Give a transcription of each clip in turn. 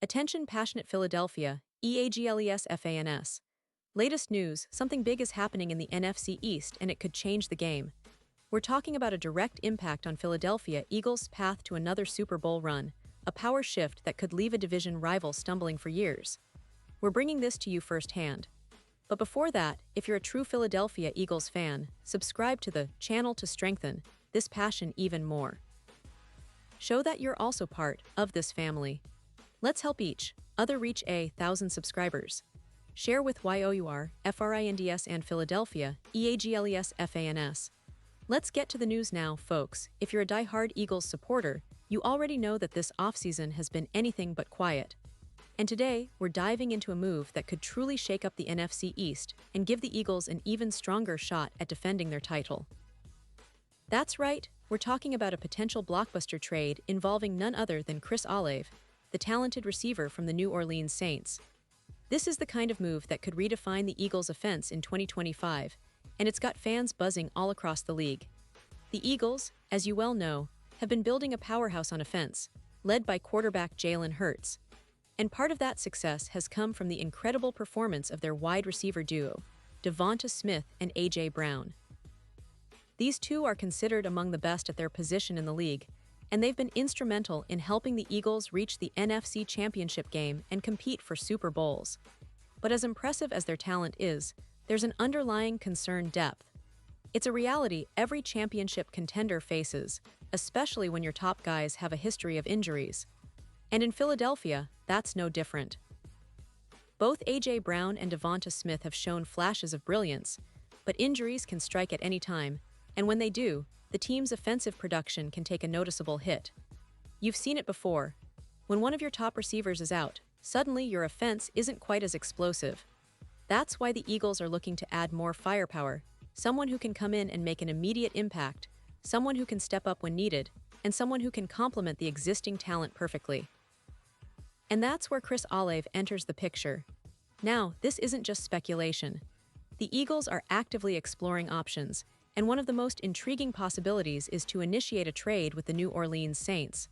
Attention passionate Philadelphia, EAGLES. Latest news, something big is happening in the NFC East and it could change the game. We're talking about a direct impact on Philadelphia Eagles' path to another Super Bowl run, a power shift that could leave a division rival stumbling for years. We're bringing this to you firsthand. But before that, if you're a true Philadelphia Eagles fan, subscribe to the channel to strengthen this passion even more. Show that you're also part of this family. Let's help each other reach 1,000 subscribers. Share with YOUR, FRINDS and Philadelphia, EAGLES. Let's get to the news now, folks. If you're a die-hard Eagles supporter, you already know that this offseason has been anything but quiet. And today, we're diving into a move that could truly shake up the NFC East and give the Eagles an even stronger shot at defending their title. That's right, we're talking about a potential blockbuster trade involving none other than Chris Olave, the talented receiver from the New Orleans Saints. This is the kind of move that could redefine the Eagles' offense in 2025, and it's got fans buzzing all across the league. The Eagles, as you well know, have been building a powerhouse on offense, led by quarterback Jalen Hurts. And part of that success has come from the incredible performance of their wide receiver duo, Devonta Smith and A.J. Brown. These two are considered among the best at their position in the league, and they've been instrumental in helping the Eagles reach the NFC Championship game and compete for Super Bowls. But as impressive as their talent is, there's an underlying concern: depth. It's a reality every championship contender faces, especially when your top guys have a history of injuries. And in Philadelphia, that's no different. Both A.J. Brown and Devonta Smith have shown flashes of brilliance, but injuries can strike at any time, and when they do, the team's offensive production can take a noticeable hit. You've seen it before. When one of your top receivers is out, suddenly your offense isn't quite as explosive. That's why the Eagles are looking to add more firepower, someone who can come in and make an immediate impact, someone who can step up when needed, and someone who can complement the existing talent perfectly. And that's where Chris Olave enters the picture. Now, this isn't just speculation. The Eagles are actively exploring options, and one of the most intriguing possibilities is to initiate a trade with the New Orleans Saints.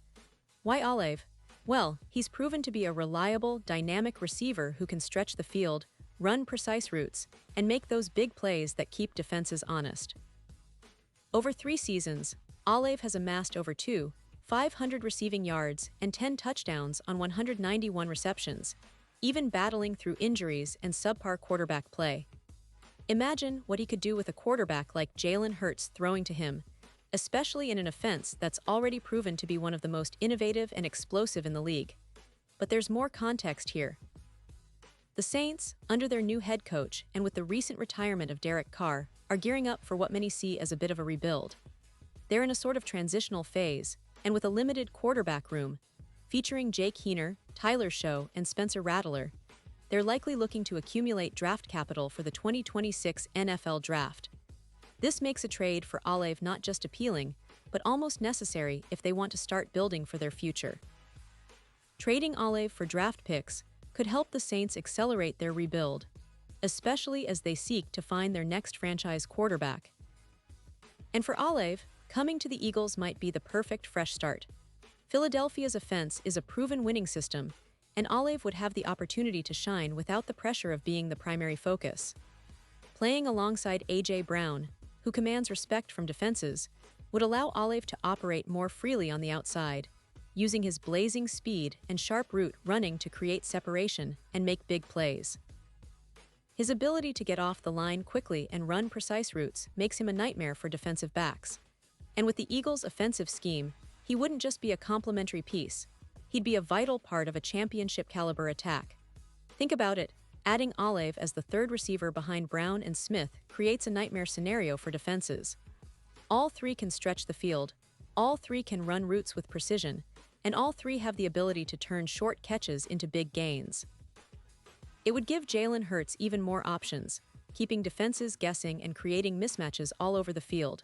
Why Olave? Well, he's proven to be a reliable, dynamic receiver who can stretch the field, run precise routes, and make those big plays that keep defenses honest. Over 3 seasons, Olave has amassed over 500 receiving yards and 10 touchdowns on 191 receptions, even battling through injuries and subpar quarterback play. Imagine what he could do with a quarterback like Jalen Hurts throwing to him, especially in an offense that's already proven to be one of the most innovative and explosive in the league. But there's more context here. The Saints, under their new head coach and with the recent retirement of Derek Carr, are gearing up for what many see as a bit of a rebuild. They're in a sort of transitional phase, and with a limited quarterback room, featuring Jake Heaner, Tyler Show, and Spencer Rattler, they're likely looking to accumulate draft capital for the 2026 NFL Draft. This makes a trade for Olave not just appealing, but almost necessary if they want to start building for their future. Trading Olave for draft picks could help the Saints accelerate their rebuild, especially as they seek to find their next franchise quarterback. And for Olave, coming to the Eagles might be the perfect fresh start. Philadelphia's offense is a proven winning system, and Olave would have the opportunity to shine without the pressure of being the primary focus. Playing alongside A.J. Brown, who commands respect from defenses, would allow Olave to operate more freely on the outside, using his blazing speed and sharp route running to create separation and make big plays. His ability to get off the line quickly and run precise routes makes him a nightmare for defensive backs. And with the Eagles' offensive scheme, he wouldn't just be a complementary piece. He'd be a vital part of a championship-caliber attack. Think about it, adding Olave as the third receiver behind Brown and Smith creates a nightmare scenario for defenses. All 3 can stretch the field, all 3 can run routes with precision, and all 3 have the ability to turn short catches into big gains. It would give Jalen Hurts even more options, keeping defenses guessing and creating mismatches all over the field.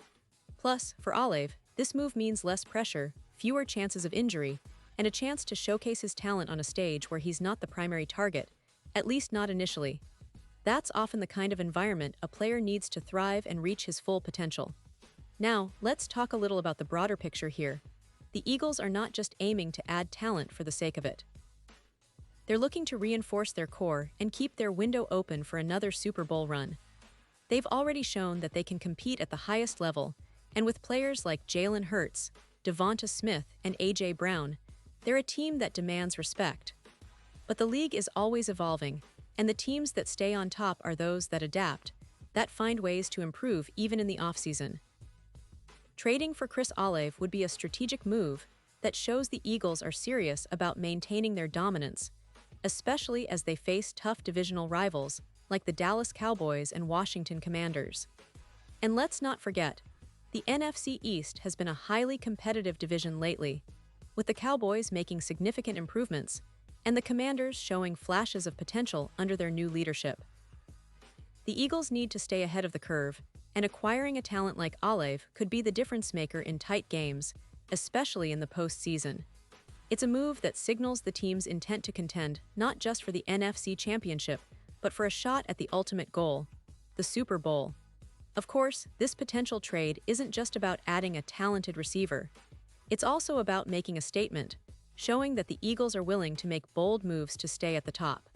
Plus, for Olave, this move means less pressure, fewer chances of injury, and a chance to showcase his talent on a stage where he's not the primary target, at least not initially. That's often the kind of environment a player needs to thrive and reach his full potential. Now, let's talk a little about the broader picture here. The Eagles are not just aiming to add talent for the sake of it. They're looking to reinforce their core and keep their window open for another Super Bowl run. They've already shown that they can compete at the highest level, and with players like Jalen Hurts, Devonta Smith, and A.J. Brown, they're a team that demands respect. But the league is always evolving, and the teams that stay on top are those that adapt, that find ways to improve even in the offseason. Trading for Chris Olave would be a strategic move that shows the Eagles are serious about maintaining their dominance, especially as they face tough divisional rivals like the Dallas Cowboys and Washington Commanders. And let's not forget, the NFC East has been a highly competitive division lately, with the Cowboys making significant improvements and the Commanders showing flashes of potential under their new leadership. The Eagles need to stay ahead of the curve, and acquiring a talent like Olave could be the difference maker in tight games, especially in the postseason. It's a move that signals the team's intent to contend not just for the NFC Championship, but for a shot at the ultimate goal, the Super Bowl. Of course, this potential trade isn't just about adding a talented receiver. It's also about making a statement, showing that the Eagles are willing to make bold moves to stay at the top.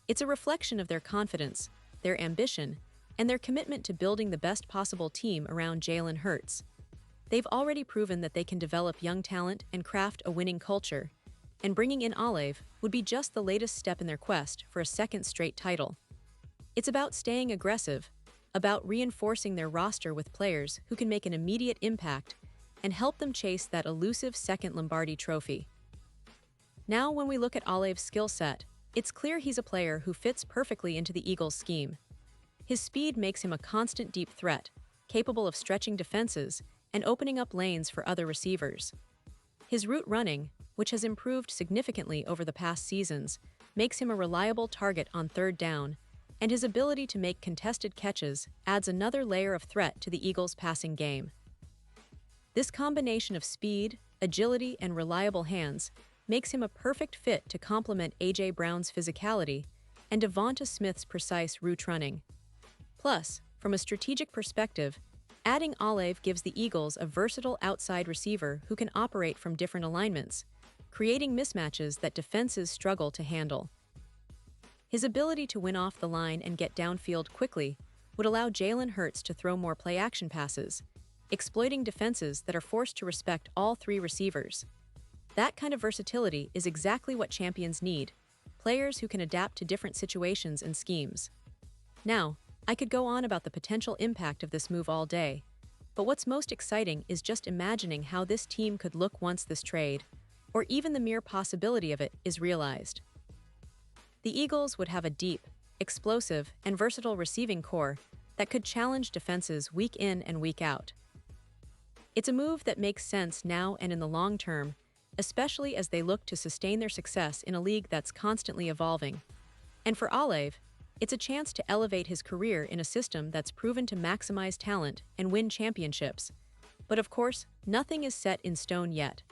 It's a reflection of their confidence, their ambition, and their commitment to building the best possible team around Jalen Hurts. They've already proven that they can develop young talent and craft a winning culture, and bringing in Olave would be just the latest step in their quest for a second straight title. It's about staying aggressive, about reinforcing their roster with players who can make an immediate impact and help them chase that elusive second Lombardi trophy. Now, when we look at Olave's skill set, it's clear he's a player who fits perfectly into the Eagles' scheme. His speed makes him a constant deep threat, capable of stretching defenses and opening up lanes for other receivers. His route running, which has improved significantly over the past seasons, makes him a reliable target on third down, and his ability to make contested catches adds another layer of threat to the Eagles' passing game. This combination of speed, agility, and reliable hands makes him a perfect fit to complement A.J. Brown's physicality and Devonta Smith's precise route running. Plus, from a strategic perspective, adding Olave gives the Eagles a versatile outside receiver who can operate from different alignments, creating mismatches that defenses struggle to handle. His ability to win off the line and get downfield quickly would allow Jalen Hurts to throw more play-action passes, exploiting defenses that are forced to respect all three receivers. That kind of versatility is exactly what champions need, players who can adapt to different situations and schemes. Now, I could go on about the potential impact of this move all day, but what's most exciting is just imagining how this team could look once this trade, or even the mere possibility of it, is realized. The Eagles would have a deep, explosive, and versatile receiving core that could challenge defenses week in and week out. It's a move that makes sense now and in the long term, especially as they look to sustain their success in a league that's constantly evolving. And for Olave, it's a chance to elevate his career in a system that's proven to maximize talent and win championships. But of course, nothing is set in stone yet.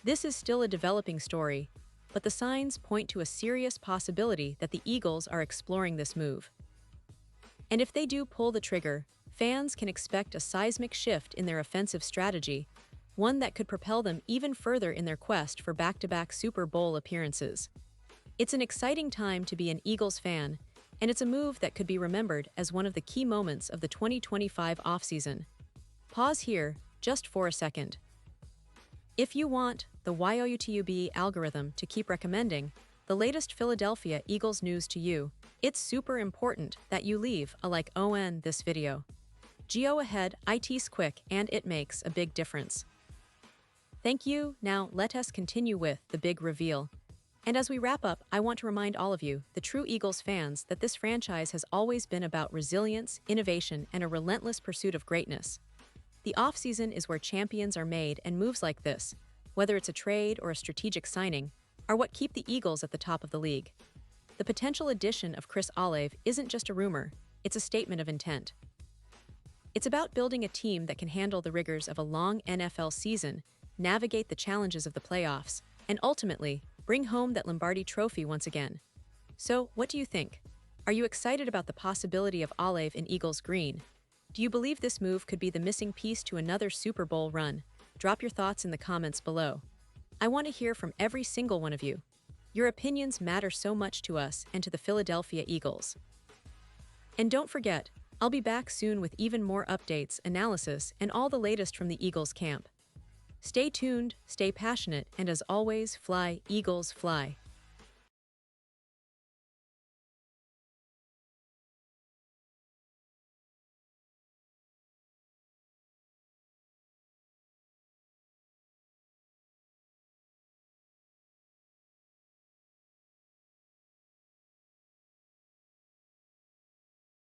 This is still a developing story, but the signs point to a serious possibility that the Eagles are exploring this move. And if they do pull the trigger, fans can expect a seismic shift in their offensive strategy, one that could propel them even further in their quest for back-to-back Super Bowl appearances. It's an exciting time to be an Eagles fan, and it's a move that could be remembered as one of the key moments of the 2025 offseason. Pause here, just for a second. If you want the YouTube algorithm to keep recommending the latest Philadelphia Eagles news to you, it's super important that you leave a like on this video. Go ahead, it's quick and it makes a big difference. Thank you. Now let us continue with the big reveal. And as we wrap up, I want to remind all of you, the true Eagles fans, that this franchise has always been about resilience, innovation, and a relentless pursuit of greatness. The offseason is where champions are made, and moves like this, whether it's a trade or a strategic signing, are what keep the Eagles at the top of the league. The potential addition of Chris Olave isn't just a rumor, it's a statement of intent. It's about building a team that can handle the rigors of a long NFL season, navigate the challenges of the playoffs, and ultimately, bring home that Lombardi trophy once again. So, what do you think? Are you excited about the possibility of Olave in Eagles green? Do you believe this move could be the missing piece to another Super Bowl run? Drop your thoughts in the comments below. I want to hear from every single one of you. Your opinions matter so much to us and to the Philadelphia Eagles. And don't forget, I'll be back soon with even more updates, analysis, and all the latest from the Eagles camp. Stay tuned, stay passionate, and as always, fly, Eagles, fly.